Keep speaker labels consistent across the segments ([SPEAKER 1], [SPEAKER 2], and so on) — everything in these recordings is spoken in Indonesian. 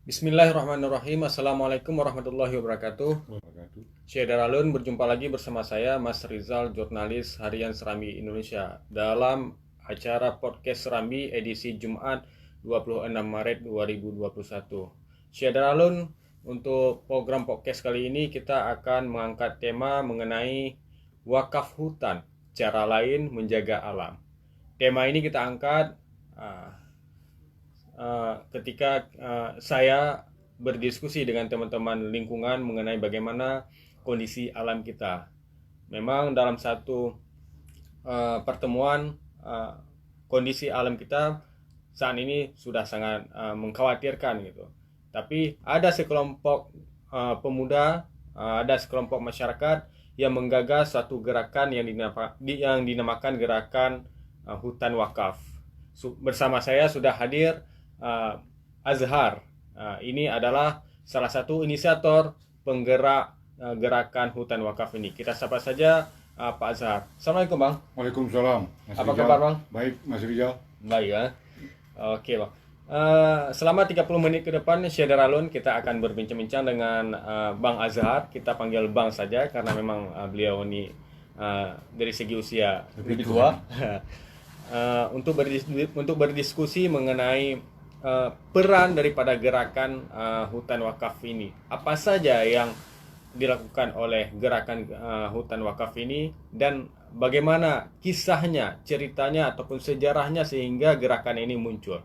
[SPEAKER 1] Bismillahirrahmanirrahim. Assalamualaikum warahmatullahi wabarakatuh.
[SPEAKER 2] Wabarakatuh.
[SPEAKER 1] Syed Daralun, berjumpa lagi bersama saya Mas Rizal, jurnalis harian Serambi Indonesia, dalam acara podcast Serambi edisi Jumat 26 Maret 2021. Syed Daralun, untuk program podcast kali ini kita akan mengangkat tema mengenai wakaf hutan, cara lain menjaga alam. Tema ini kita angkat ketika saya berdiskusi dengan teman-teman lingkungan mengenai bagaimana kondisi alam kita. Memang dalam satu pertemuan, kondisi alam kita saat ini sudah sangat mengkhawatirkan gitu. Tapi ada sekelompok pemuda, ada sekelompok masyarakat yang menggagas suatu gerakan yang dinamakan gerakan hutan wakaf. Bersama saya sudah hadir Azhar. Ini adalah salah satu inisiator penggerak gerakan hutan wakaf ini. Kita sapa saja Pak Azhar. Assalamualaikum Bang.
[SPEAKER 2] Waalaikumsalam. Mas
[SPEAKER 1] Apa
[SPEAKER 2] Rizal.
[SPEAKER 1] kabar Bang?
[SPEAKER 2] Baik, Mas Rizal.
[SPEAKER 1] Baik ya. Oke Bang. Selama 30 menit ke depan Syed Daralun kita akan berbincang-bincang dengan Bang Azhar. Kita panggil Bang saja karena memang beliau ini dari segi usia lebih tua. Untuk berdiskusi mengenai peran daripada gerakan hutan wakaf ini. Apa saja yang dilakukan oleh gerakan hutan wakaf ini dan bagaimana kisahnya, ceritanya ataupun sejarahnya sehingga gerakan ini muncul.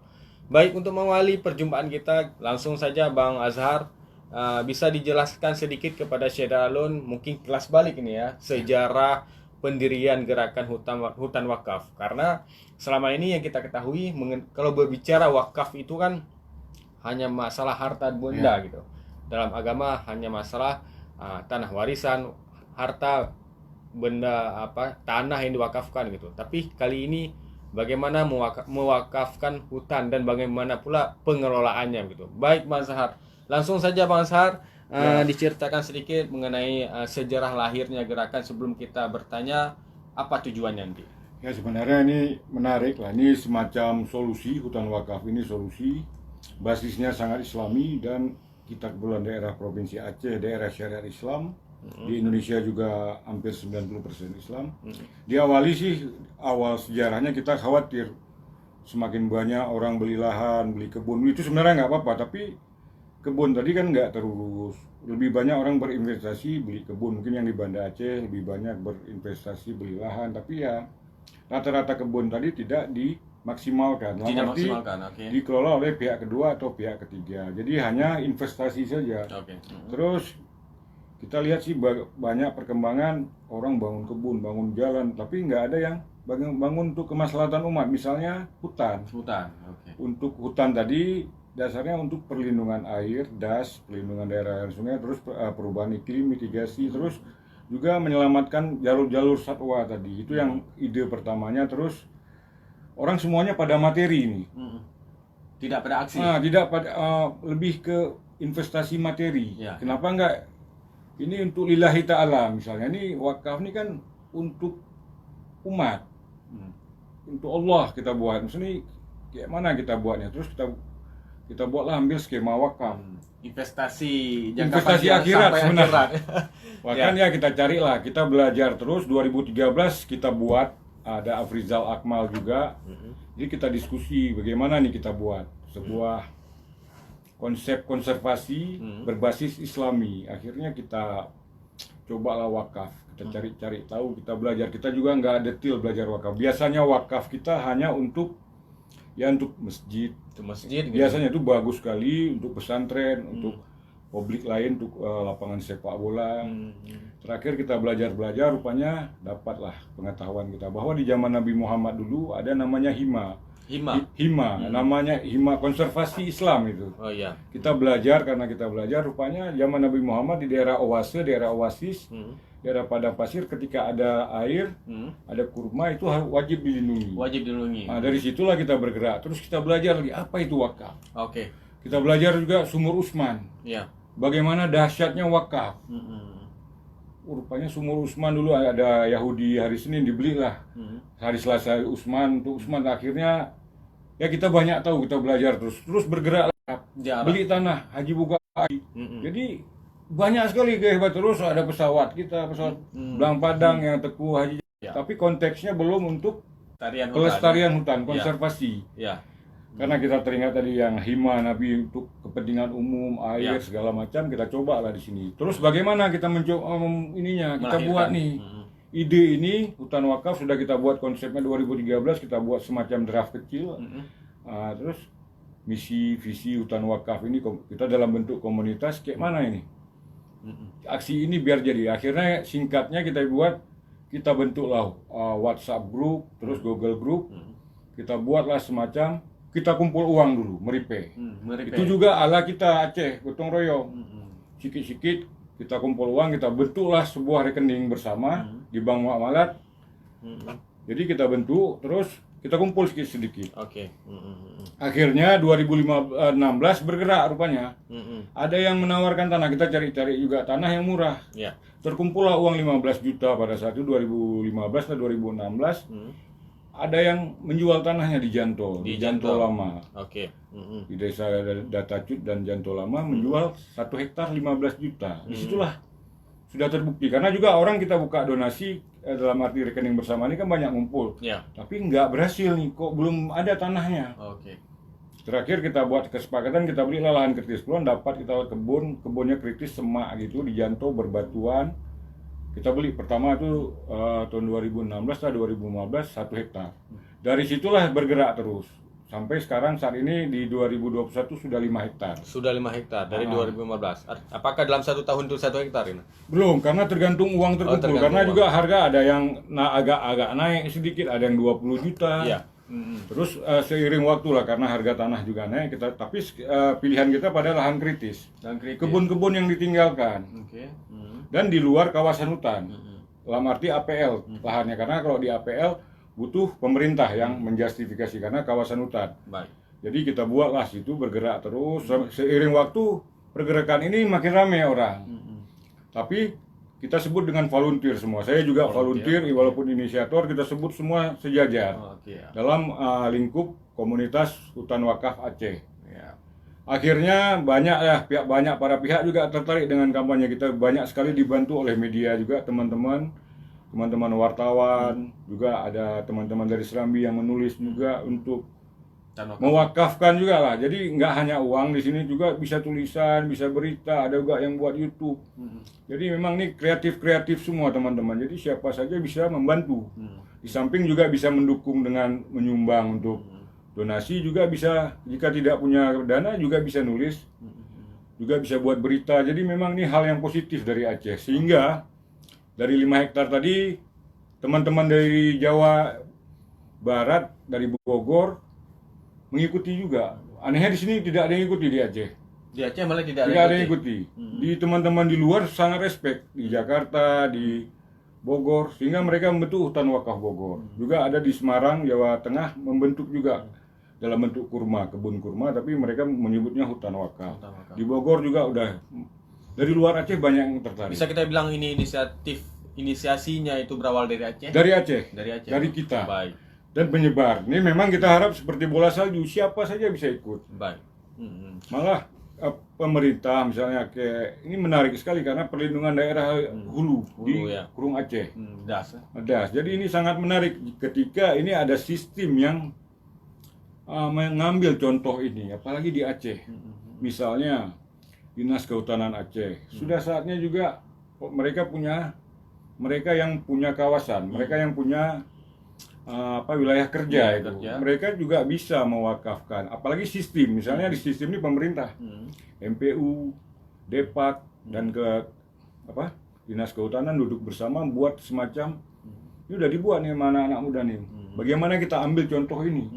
[SPEAKER 1] Baik, untuk mengawali perjumpaan kita, langsung saja Bang Azhar, bisa dijelaskan sedikit kepada Syed Daralun, mungkin kelas balik ini ya, sejarah pendirian gerakan hutan wakaf. Karena selama ini yang kita ketahui, kalau berbicara wakaf itu kan hanya masalah harta benda gitu. Dalam agama hanya masalah tanah warisan, harta benda tanah yang diwakafkan gitu. Tapi kali ini bagaimana mewakafkan hutan dan bagaimana pula pengelolaannya gitu. Baik Bang Azhar, langsung saja Bang Azhar, diceritakan sedikit mengenai sejarah lahirnya gerakan sebelum kita bertanya apa tujuannya nanti.
[SPEAKER 2] Ya, sebenarnya ini menarik lah. Ini semacam solusi, hutan wakaf ini solusi. Basisnya sangat islami dan kita kebetulan daerah Provinsi Aceh, daerah syariat Islam. Di Indonesia juga hampir 90% Islam. Diawali sih, awal sejarahnya kita khawatir semakin banyak orang beli lahan, beli kebun. Itu sebenarnya nggak apa-apa, tapi kebun tadi kan nggak terurus. Lebih banyak orang berinvestasi beli kebun. Mungkin yang di Banda Aceh lebih banyak berinvestasi beli lahan. Tapi ya rata-rata kebun tadi tidak dimaksimalkan.
[SPEAKER 1] Tidak maksimalkan, oke.
[SPEAKER 2] Dikelola oleh pihak kedua atau pihak ketiga. Jadi hanya investasi saja.
[SPEAKER 1] Oke.
[SPEAKER 2] Terus kita lihat sih banyak perkembangan orang bangun kebun, bangun jalan, tapi nggak ada yang bangun untuk kemaslahatan umat. Misalnya hutan.
[SPEAKER 1] Oke.
[SPEAKER 2] Untuk hutan tadi dasarnya untuk perlindungan air, das, perlindungan daerah air sungai, terus perubahan iklim, mitigasi, terus juga menyelamatkan jalur-jalur satwa tadi. Itu yang ide pertamanya. Terus orang semuanya pada materi ini.
[SPEAKER 1] Tidak pada aksi.
[SPEAKER 2] Tidak pada lebih ke investasi materi.
[SPEAKER 1] Ya.
[SPEAKER 2] Kenapa enggak ini untuk lillahi ta'ala misalnya. Ini wakaf ini kan untuk umat. Untuk Allah kita buat. Maksudnya kayak mana kita buatnya? Terus kita buatlah ambil skema wakaf.
[SPEAKER 1] Investasi
[SPEAKER 2] Investasi
[SPEAKER 1] panjang
[SPEAKER 2] akhirat
[SPEAKER 1] sampai
[SPEAKER 2] sebenarnya.
[SPEAKER 1] akhirat.
[SPEAKER 2] Bahkan ya kita carilah, kita belajar terus. 2013 kita buat, ada Afrizal Akmal juga. Jadi kita diskusi bagaimana nih kita buat sebuah konsep konservasi berbasis Islami. Akhirnya kita cobalah wakaf. Kita cari-cari tahu, kita belajar. Kita juga nggak detail belajar wakaf. Biasanya wakaf kita hanya untuk masjid.
[SPEAKER 1] Itu masjid gitu.
[SPEAKER 2] Biasanya itu bagus sekali untuk pesantren, untuk publik lain, untuk lapangan sepak bola. Terakhir kita belajar, rupanya dapatlah pengetahuan kita bahwa di zaman Nabi Muhammad dulu ada namanya hima. Namanya hima konservasi Islam itu.
[SPEAKER 1] Oh iya.
[SPEAKER 2] Kita belajar, karena kita belajar rupanya zaman Nabi Muhammad di daerah oasis, daerah padang pasir, ketika ada air, ada kurma, itu wajib dilindungi. Nah, dari situlah kita bergerak. Terus kita belajar lagi apa itu wakaf.
[SPEAKER 1] Oke.
[SPEAKER 2] Kita belajar juga sumur Usman.
[SPEAKER 1] Ya.
[SPEAKER 2] Bagaimana dahsyatnya wakaf. Rupanya sumur Usman dulu ada Yahudi, hari Senin dibelilah. Hari Selasa Usman, untuk Usman. Akhirnya ya kita banyak tahu, kita belajar terus bergerak.
[SPEAKER 1] Diarah.
[SPEAKER 2] beli tanah Haji Buka. Jadi banyak sekali kehebat, terus ada pesawat Belang Padang yang Teguh Haji.
[SPEAKER 1] Ya.
[SPEAKER 2] Tapi konteksnya belum untuk
[SPEAKER 1] Tarian hutan.
[SPEAKER 2] pelestarian hutan,
[SPEAKER 1] Ya.
[SPEAKER 2] konservasi.
[SPEAKER 1] Ya.
[SPEAKER 2] Karena kita teringat tadi yang hima Nabi untuk kepentingan umum, air,
[SPEAKER 1] Ya.
[SPEAKER 2] segala macam, kita coba lah di sini. Terus bagaimana kita mencoba ininya, kita
[SPEAKER 1] Melahirkan.
[SPEAKER 2] buat nih. Ide ini hutan wakaf sudah kita buat konsepnya 2013, kita buat semacam draft kecil. Terus misi visi hutan wakaf ini kita dalam bentuk komunitas kayak mana ini? Aksi ini biar jadi. Akhirnya singkatnya kita bentuklah WhatsApp group, terus Google group. Kita buatlah semacam, kita kumpul uang dulu, meripe. Itu juga ala kita Aceh, gotong royong. Sikit-sikit kita kumpul uang, kita bentuklah sebuah rekening bersama di Bank Muamalat. Jadi kita bentuk, terus kita kumpul sedikit-sedikit.
[SPEAKER 1] Oke.
[SPEAKER 2] Akhirnya 2016 bergerak rupanya. Ada yang menawarkan tanah, kita cari-cari juga tanah yang murah.
[SPEAKER 1] Ya.
[SPEAKER 2] Terkumpullah uang 15 juta pada saat itu 2015 atau 2016. Ada yang menjual tanahnya di Janto,
[SPEAKER 1] Di
[SPEAKER 2] Janto
[SPEAKER 1] Janto.
[SPEAKER 2] Lama.
[SPEAKER 1] Oke.
[SPEAKER 2] Di desa Datacut dan Janto Lama menjual 1 hektar 15 juta. Disitulah sudah terbukti, karena juga orang kita buka donasi dalam arti rekening bersama ini kan banyak ngumpul.
[SPEAKER 1] Ya.
[SPEAKER 2] Tapi nggak berhasil nih, kok belum ada tanahnya.
[SPEAKER 1] Oke.
[SPEAKER 2] Terakhir kita buat kesepakatan, kita beli lahan kritis kulon, dapat kita kebunnya kritis semak gitu di Janto berbatuan. Kita beli pertama itu tahun 2016 atau 2015 1 hektar. Dari situlah bergerak terus. Sampai sekarang saat ini di 2021 sudah 5 hektar.
[SPEAKER 1] Sudah 5 hektar dari 2015. Apakah dalam 1 tahun itu 1 hektar ini?
[SPEAKER 2] Belum, karena tergantung uang terkumpul.
[SPEAKER 1] tergantung
[SPEAKER 2] Karena
[SPEAKER 1] uang.
[SPEAKER 2] juga harga ada yang agak naik sedikit, ada yang 20 juta.
[SPEAKER 1] Iya.
[SPEAKER 2] Terus seiring waktu lah, karena harga tanah juga naik, tapi pilihan kita pada lahan kritis.
[SPEAKER 1] Dan kritis.
[SPEAKER 2] Kebun-kebun yang ditinggalkan.
[SPEAKER 1] Oke.
[SPEAKER 2] Dan di luar kawasan hutan. Dalam arti APL lahannya, karena kalau di APL butuh pemerintah yang menjustifikasi karena kawasan hutan.
[SPEAKER 1] Baik.
[SPEAKER 2] Jadi kita buatlah situ bergerak terus. Seiring waktu pergerakan ini makin ramai orang. Tapi kita sebut dengan volunteer semua. Saya juga volunteer, walaupun inisiator, kita sebut semua sejajar
[SPEAKER 1] Oke. Ya.
[SPEAKER 2] dalam lingkup komunitas hutan wakaf Aceh.
[SPEAKER 1] Ya.
[SPEAKER 2] Akhirnya banyak para pihak juga tertarik dengan kampanye kita. Banyak sekali dibantu oleh media juga, teman-teman wartawan, juga ada teman-teman dari Serambi yang menulis juga untuk mewakafkan juga lah. Jadi nggak hanya uang, di sini juga bisa tulisan, bisa berita, ada juga yang buat YouTube. Jadi memang ini kreatif semua teman-teman. Jadi siapa saja bisa membantu. Di samping juga bisa mendukung dengan menyumbang untuk donasi, juga bisa, jika tidak punya dana juga bisa nulis, juga bisa buat berita. Jadi memang ini hal yang positif dari Aceh. Sehingga dari 5 hektar tadi, teman-teman dari Jawa Barat, dari Bogor mengikuti juga. Anehnya di sini tidak ada yang ikuti di Aceh.
[SPEAKER 1] Di Aceh malah tidak
[SPEAKER 2] Ada yang ikuti. Di teman-teman di luar sangat respect, di Jakarta, di Bogor, sehingga mereka membentuk hutan wakaf Bogor. Juga ada di Semarang, Jawa Tengah membentuk juga dalam bentuk kebun kurma, tapi mereka menyebutnya hutan wakaf. Di Bogor juga udah. Dari luar Aceh banyak yang tertarik.
[SPEAKER 1] Bisa kita bilang ini inisiasinya itu berawal dari Aceh?
[SPEAKER 2] Dari Aceh.
[SPEAKER 1] Dari Aceh.
[SPEAKER 2] Dari kita.
[SPEAKER 1] Baik.
[SPEAKER 2] Dan penyebar. Ini memang kita harap seperti bola salju, siapa saja bisa ikut.
[SPEAKER 1] Baik.
[SPEAKER 2] Malah pemerintah misalnya ini menarik sekali karena perlindungan daerah hulu di
[SPEAKER 1] ya.
[SPEAKER 2] Kurung Aceh.
[SPEAKER 1] Das.
[SPEAKER 2] Das. Jadi ini sangat menarik ketika ini ada sistem yang mengambil contoh ini, apalagi di Aceh. Misalnya Dinas Kehutanan Aceh. Sudah saatnya juga mereka yang punya kawasan, mereka yang punya wilayah kerja itu. Mereka juga bisa mewakafkan, apalagi sistem. Misalnya di sistem ini pemerintah, MPU, Depak dan Dinas Kehutanan duduk bersama buat semacam ini udah dibuat nih sama anak-anak muda nih. Bagaimana kita ambil contoh ini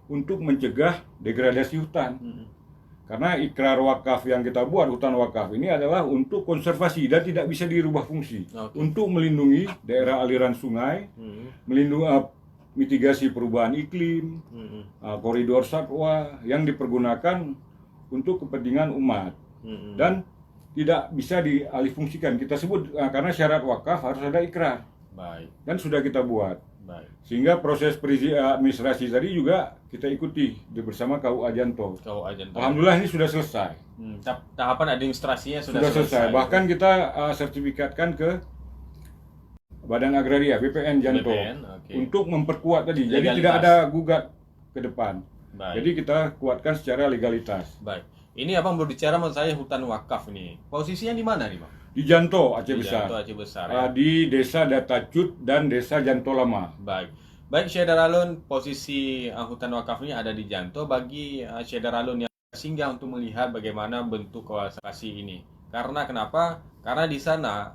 [SPEAKER 2] untuk mencegah degradasi hutan. Karena ikrar wakaf yang kita buat, hutan wakaf ini adalah untuk konservasi dan tidak bisa dirubah fungsi. Untuk melindungi daerah aliran sungai, melindungi mitigasi perubahan iklim, koridor satwa yang dipergunakan untuk kepentingan umat. Dan tidak bisa dialihfungsikan. Kita sebut karena syarat wakaf harus ada ikrar.
[SPEAKER 1] Baik.
[SPEAKER 2] Dan sudah kita buat.
[SPEAKER 1] Baik.
[SPEAKER 2] Sehingga proses administrasi tadi juga kita ikuti bersama KUA Janto. Alhamdulillah ini sudah selesai.
[SPEAKER 1] Tahapan administrasinya sudah
[SPEAKER 2] selesai. Bahkan kita sertifikatkan ke Badan Agraria BPN Janto untuk memperkuat tadi. Jadi tidak ada gugat ke depan.
[SPEAKER 1] Baik.
[SPEAKER 2] Jadi kita kuatkan secara legalitas.
[SPEAKER 1] Baik. Ini Abang berbicara menurut saya hutan wakaf ini. Posisinya di mana nih, Bang?
[SPEAKER 2] Di Janto, Aceh Besar.
[SPEAKER 1] Janto, Aceh Besar. Ya?
[SPEAKER 2] Di Desa Datacut dan Desa Janto Lama.
[SPEAKER 1] Baik. Baik, Syekh Daralun, posisi hutan wakaf ini ada di Janto. Bagi Syekh Daralun yang singgah untuk melihat bagaimana bentuk konservasi ini. Karena kenapa? Karena di sana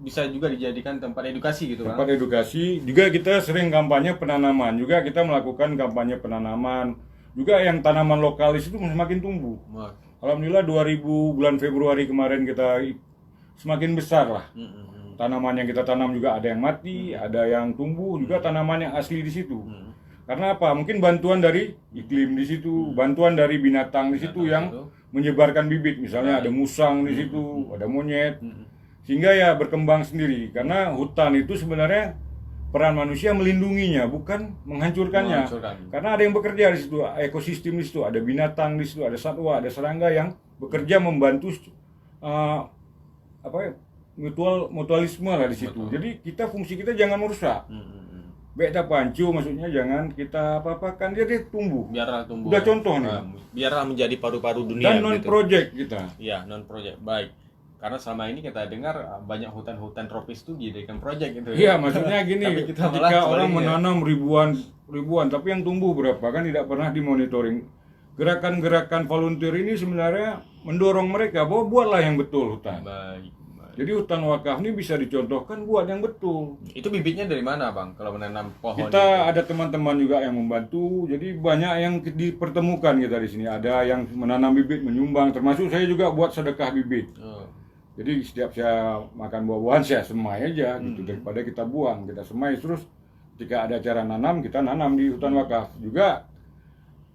[SPEAKER 1] bisa juga dijadikan tempat edukasi gitu, Bang.
[SPEAKER 2] Tempat edukasi. Juga kita sering kampanye penanaman. Juga kita melakukan kampanye penanaman. Juga yang tanaman lokalis itu semakin tumbuh. Alhamdulillah 2000 bulan Februari kemarin kita semakin besar lah. Tanaman yang kita tanam juga ada yang mati, ada yang tumbuh, juga tanaman yang asli di situ. Karena apa? Mungkin bantuan dari iklim di situ, bantuan dari binatang di situ yang menyebarkan bibit. Misalnya ada musang di situ, ada monyet. Sehingga ya berkembang sendiri. Karena hutan itu sebenarnya peran manusia melindunginya, bukan menghancurkannya. Karena ada yang bekerja di situ, ekosistem di situ, ada binatang di situ, ada satwa, ada serangga yang bekerja membantu mutualisme lah di situ. Jadi fungsi kita jangan merusak. Beta pancu maksudnya jangan kita apa-apakan, dia tumbuh.
[SPEAKER 1] Biarlah tumbuh.
[SPEAKER 2] Udah contoh nih.
[SPEAKER 1] Biarlah menjadi paru-paru dunia.
[SPEAKER 2] Dan non-project gitu. kita.
[SPEAKER 1] Iya, non-project. Baik. Karena selama ini kita dengar banyak hutan-hutan tropis itu dijadikan project gitu.
[SPEAKER 2] Iya, maksudnya gini, ketika orang menanam ribuan, tapi yang tumbuh berapa kan tidak pernah dimonitoring. Gerakan-gerakan volunteer ini sebenarnya mendorong mereka bahwa buatlah yang betul hutan.
[SPEAKER 1] Baik.
[SPEAKER 2] Jadi hutan wakaf ini bisa dicontohkan buat yang betul.
[SPEAKER 1] Itu bibitnya dari mana, Bang? Kalau menanam pohon?
[SPEAKER 2] Kita ada teman-teman juga yang membantu. Jadi banyak yang dipertemukan kita di sini. Ada yang menanam bibit, menyumbang. Termasuk saya juga buat sedekah bibit. Jadi setiap saya makan buah-buahan saya semai aja gitu, daripada kita buang, kita semai. Terus ketika ada cara nanam, kita nanam di hutan wakaf. Juga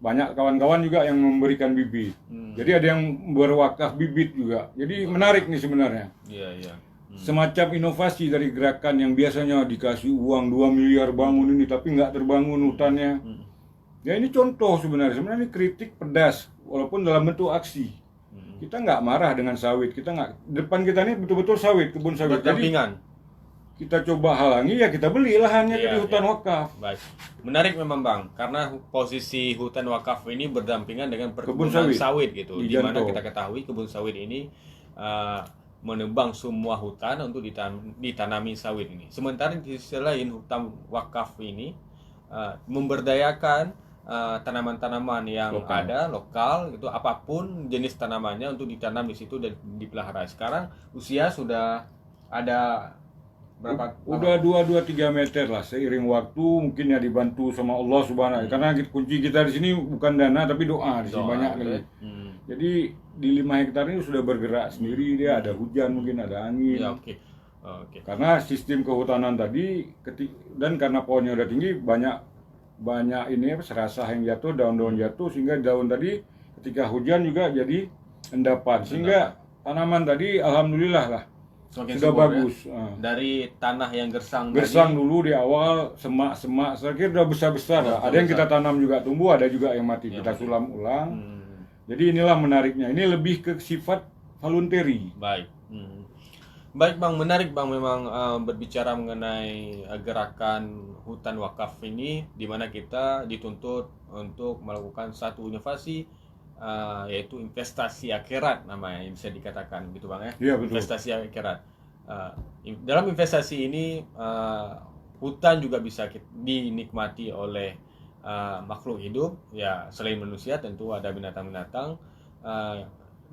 [SPEAKER 2] banyak kawan-kawan juga yang memberikan bibit. Jadi ada yang berwakaf bibit juga. Jadi menarik nih sebenarnya.
[SPEAKER 1] Iya.
[SPEAKER 2] Semacam inovasi dari gerakan yang biasanya dikasih uang 2 miliar bangun ini tapi nggak terbangun hutannya. Ya ini contoh sebenarnya. Sebenarnya ini kritik pedas walaupun dalam bentuk aksi. Kita nggak marah dengan sawit, depan kita ini betul-betul sawit, kebun sawit. Jadi kita coba halangi, ya kita beli lahannya di hutan wakaf.
[SPEAKER 1] Baik, menarik memang Bang, karena posisi hutan wakaf ini berdampingan dengan perkebunan sawit gitu. Di mana kita ketahui kebun sawit ini menebang semua hutan untuk ditanami sawit ini. Sementara di sisi lain hutan wakaf ini memberdayakan tanaman-tanaman yang lokal itu, apapun jenis tanamannya untuk ditanam di situ dan dipelihara. Sekarang usia sudah ada berapa?
[SPEAKER 2] Udah 2-3 meter lah, seiring waktu mungkin ya dibantu sama Allah Subhanahu. Karena kunci kita di sini bukan dana tapi doa di sini banyak lagi. Jadi di 5 hektar ini sudah bergerak sendiri, dia ada hujan mungkin ada angin.
[SPEAKER 1] Ya,
[SPEAKER 2] Karena sistem kehutanan tadi dan karena pohonnya udah tinggi, banyak ini serasah yang jatuh, daun-daun jatuh, sehingga daun tadi ketika hujan juga jadi endapan, sehingga tanaman tadi alhamdulillah lah
[SPEAKER 1] semakin
[SPEAKER 2] sudah bagus
[SPEAKER 1] ya? Dari tanah yang gersang
[SPEAKER 2] dulu di awal, semak-semak saya kira udah besar-besar lah. Ada yang kita tanam juga tumbuh, ada juga yang mati, kita sulam ulang. Jadi inilah menariknya, ini lebih ke sifat voluntary.
[SPEAKER 1] Baik. Baik Bang, menarik Bang memang berbicara mengenai gerakan hutan wakaf ini, di mana kita dituntut untuk melakukan satu inovasi, yaitu investasi akhirat namanya, bisa dikatakan gitu Bang ya.
[SPEAKER 2] Iya, betul.
[SPEAKER 1] Investasi akhirat. Dalam investasi ini hutan juga bisa dinikmati oleh makhluk hidup, ya selain manusia tentu ada binatang-binatang.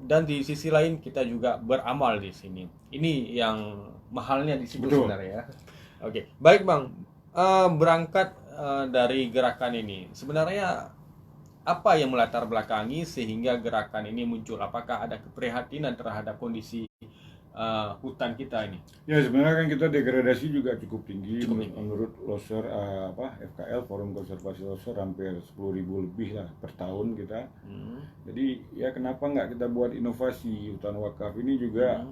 [SPEAKER 1] Dan di sisi lain kita juga beramal di sini. Ini yang mahalnya di situ sebenarnya ya. Oke, baik Bang. Berangkat dari gerakan ini, sebenarnya apa yang melatar belakangi sehingga gerakan ini muncul? Apakah ada keprihatinan terhadap kondisi hutan kita ini?
[SPEAKER 2] Ya sebenarnya kan kita degradasi juga cukup tinggi. Menurut Loser FKL Forum Konservasi Loser hampir 10.000 lebih lah per tahun kita. Jadi ya kenapa nggak kita buat inovasi hutan wakaf ini juga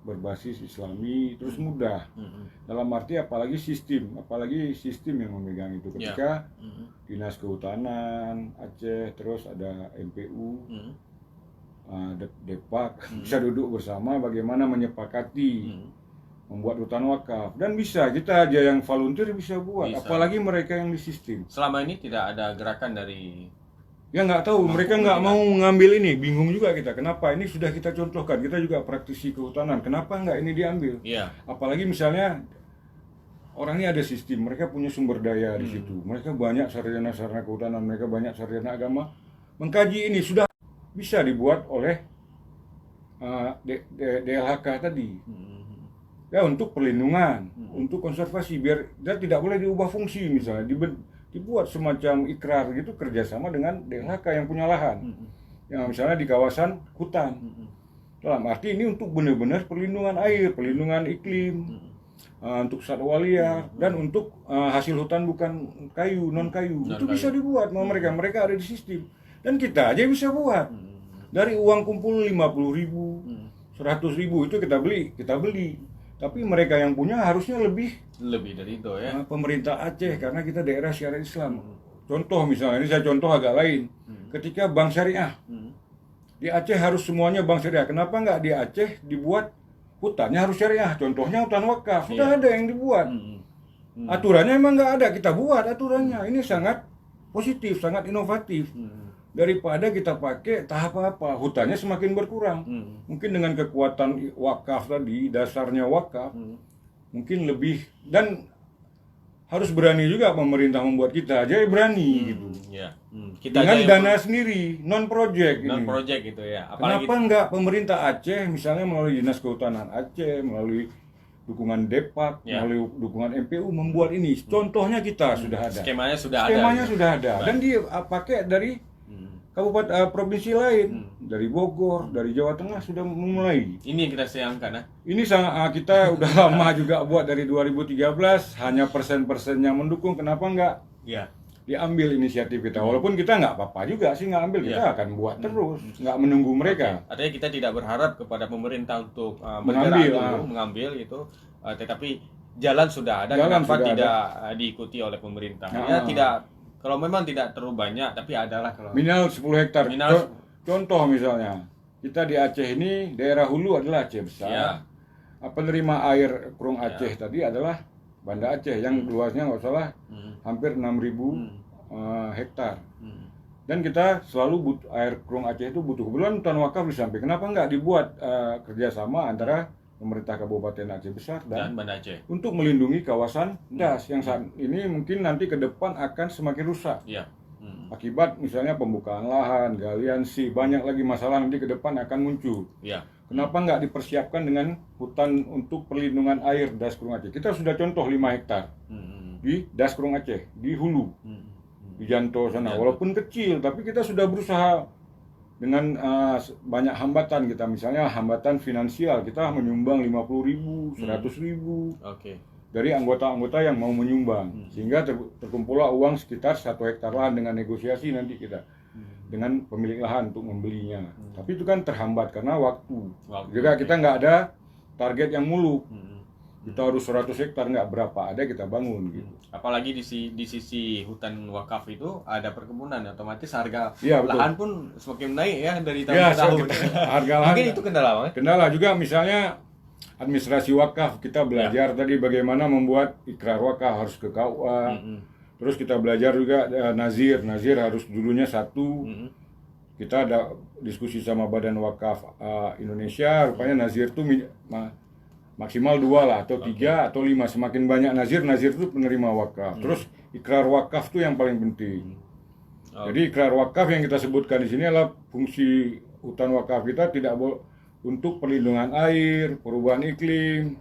[SPEAKER 2] berbasis Islami, terus mudah. Dalam arti apalagi sistem yang memegang itu. Ketika Dinas Kehutanan Aceh, terus ada MPU, Depak, bisa duduk bersama bagaimana menyepakati membuat hutan wakaf, dan bisa kita aja yang volunteer bisa buat, apalagi mereka yang di sistem.
[SPEAKER 1] Selama ini tidak ada gerakan dari
[SPEAKER 2] Ya nggak tahu, mereka nggak mau ngambil ini, bingung juga kita. Kenapa? Ini sudah kita contohkan, kita juga praktisi kehutanan. Kenapa nggak ini diambil?
[SPEAKER 1] Iya.
[SPEAKER 2] Apalagi misalnya orang ini ada sistem, mereka punya sumber daya di situ. Mereka banyak sarjana-sarjana kehutanan, mereka banyak sarjana agama. Mengkaji ini sudah bisa dibuat oleh DLHK tadi. Ya untuk perlindungan, untuk konservasi, biar dia tidak boleh diubah fungsi misalnya. Dibuat semacam ikrar gitu kerjasama dengan DLHK yang punya lahan, yang misalnya di kawasan hutan. Dalam arti ini untuk benar-benar perlindungan air, perlindungan iklim, untuk satwa liar, dan untuk hasil hutan bukan kayu, non kayu. Itu bisa dibuat sama mereka ada di sistem, dan kita aja bisa buat. Dari uang kumpul 50.000, 100.000 itu kita beli. Tapi mereka yang punya harusnya lebih
[SPEAKER 1] dari itu ya.
[SPEAKER 2] Pemerintah Aceh, karena kita daerah syariah Islam. Contoh misalnya, ini saya contoh agak lain. Ketika bank syariah di Aceh harus semuanya bank syariah. Kenapa nggak di Aceh dibuat hutannya harus syariah? Contohnya hutan wakaf, sudah ada yang dibuat. Aturannya emang nggak ada, kita buat aturannya. Ini sangat positif, sangat inovatif. Daripada kita pakai tahap apa, hutannya semakin berkurang. Mungkin dengan kekuatan wakaf tadi, dasarnya wakaf, mungkin lebih, dan harus berani juga pemerintah membuat kita aja berani gitu.
[SPEAKER 1] Ya. Kita
[SPEAKER 2] dengan dana sendiri, non project
[SPEAKER 1] gitu ya. Apalagi
[SPEAKER 2] kenapa enggak pemerintah Aceh misalnya melalui Dinas Kehutanan Aceh, melalui dukungan Depak, melalui dukungan MPU membuat ini. Contohnya kita sudah ada.
[SPEAKER 1] Skemanya sudah ada.
[SPEAKER 2] Dan dia pakai dari kabupaten provinsi lain, dari Bogor, dari Jawa Tengah sudah memulai.
[SPEAKER 1] Ini yang kita sayangkan.
[SPEAKER 2] Ini sangat kita udah lama juga buat dari 2013, hanya persen-persennya mendukung. Kenapa enggak diambil inisiatif kita? Walaupun kita nggak apa-apa juga sih nggak ambil, kita akan buat terus, nggak menunggu mereka.
[SPEAKER 1] Artinya kita tidak berharap kepada pemerintah untuk mengambil itu, tetapi jalan sudah ada, kenapa tidak diikuti oleh pemerintah? Ya tidak. Kalau memang tidak terlalu banyak, tapi adalah kalau
[SPEAKER 2] minimal 10 hektar. Contoh misalnya, kita di Aceh ini, daerah hulu adalah Aceh besar. Penerima air Krung Aceh tadi adalah Banda Aceh, yang luasnya nggak salah hampir 6.000 hektar. Dan kita selalu butuh air Krung Aceh itu butuh. Kebetulan hutan wakaf di samping. Kenapa nggak dibuat kerjasama antara pemerintah Kabupaten Aceh Besar dan
[SPEAKER 1] Banda Aceh
[SPEAKER 2] untuk melindungi kawasan das yang saat ini mungkin nanti ke depan akan semakin rusak. Akibat misalnya pembukaan lahan, galian banyak lagi masalah nanti ke depan akan muncul. Kenapa nggak dipersiapkan dengan hutan untuk perlindungan air das Krung Aceh? Kita sudah contoh 5 hektar di das Krung Aceh, di hulu, di Janto sana. Walaupun kecil, tapi kita sudah berusaha dengan banyak hambatan kita, misalnya hambatan finansial, kita menyumbang 50.000, 100.000 dari anggota-anggota yang mau menyumbang, sehingga terkumpullah uang sekitar 1 hektar lahan dengan negosiasi nanti kita dengan pemilik lahan untuk membelinya. Tapi itu kan terhambat karena waktu. Juga kita nggak ada target yang muluk. Kita harus 100 hektar, nggak berapa ada kita bangun gitu.
[SPEAKER 1] Apalagi di sisi hutan wakaf itu ada perkebunan, otomatis harga
[SPEAKER 2] ya,
[SPEAKER 1] lahan pun semakin naik ya dari tahun ke tahun.
[SPEAKER 2] Harga lahan
[SPEAKER 1] mungkin itu kendala Bang.
[SPEAKER 2] Kendala juga misalnya administrasi wakaf, kita belajar tadi bagaimana membuat ikrar wakaf, harus ke KUA. Terus kita belajar juga nazir harus dulunya 1. Kita ada diskusi sama Badan Wakaf Indonesia, rupanya nazir itu maksimal 2 lah, atau 3 atau 5. Semakin banyak nazir itu penerima wakaf. Terus ikrar wakaf itu yang paling penting. Jadi ikrar wakaf yang kita sebutkan di sini adalah fungsi hutan wakaf kita tidak untuk perlindungan air, perubahan iklim,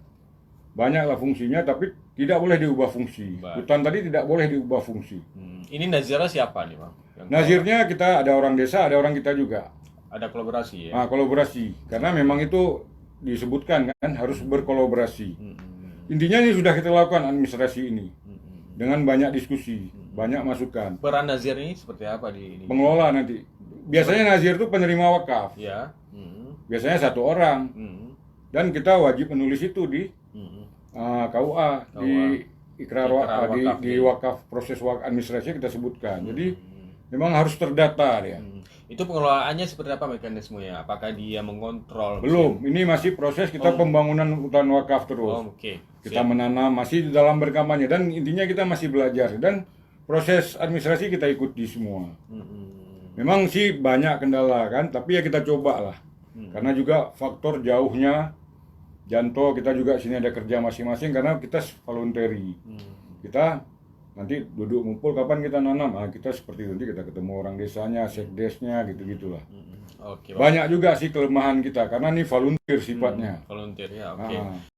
[SPEAKER 2] banyaklah fungsinya, tapi tidak boleh diubah fungsi. Hutan tadi tidak boleh diubah fungsi.
[SPEAKER 1] Ini nazirnya siapa nih Bang?
[SPEAKER 2] Nazirnya kita ada orang desa, ada orang kita juga.
[SPEAKER 1] Ada kolaborasi ya?
[SPEAKER 2] Kolaborasi, karena memang itu disebutkan kan harus berkolaborasi. Intinya ini sudah kita lakukan administrasi ini dengan banyak diskusi, banyak masukan.
[SPEAKER 1] Peran nazir ini seperti apa di ini?
[SPEAKER 2] Pengelola nanti. Biasanya nazir itu penerima wakaf. Biasanya 1 orang. dan kita wajib menulis itu di KUA, di ikrar di wakaf, proses administrasi kita sebutkan. Jadi memang harus terdata dia.
[SPEAKER 1] Itu pengelolaannya seperti apa mekanismenya? Apakah dia mengontrol?
[SPEAKER 2] Belum, ini masih proses kita pembangunan hutan wakaf terus. Kita menanam, masih dalam berkampanye, dan intinya kita masih belajar, dan proses administrasi kita ikuti semua. Memang sih banyak kendala kan, tapi ya kita coba lah. Karena juga faktor jauhnya Janto, kita juga sini ada kerja masing-masing karena kita voluntary. Kita nanti duduk ngumpul kapan kita nanam, kita seperti nanti kita ketemu orang desanya, sekdesnya, gitu-gitulah. Banyak juga sih kelemahan kita karena ini volunteer sifatnya.
[SPEAKER 1] Volunteer ya, oke.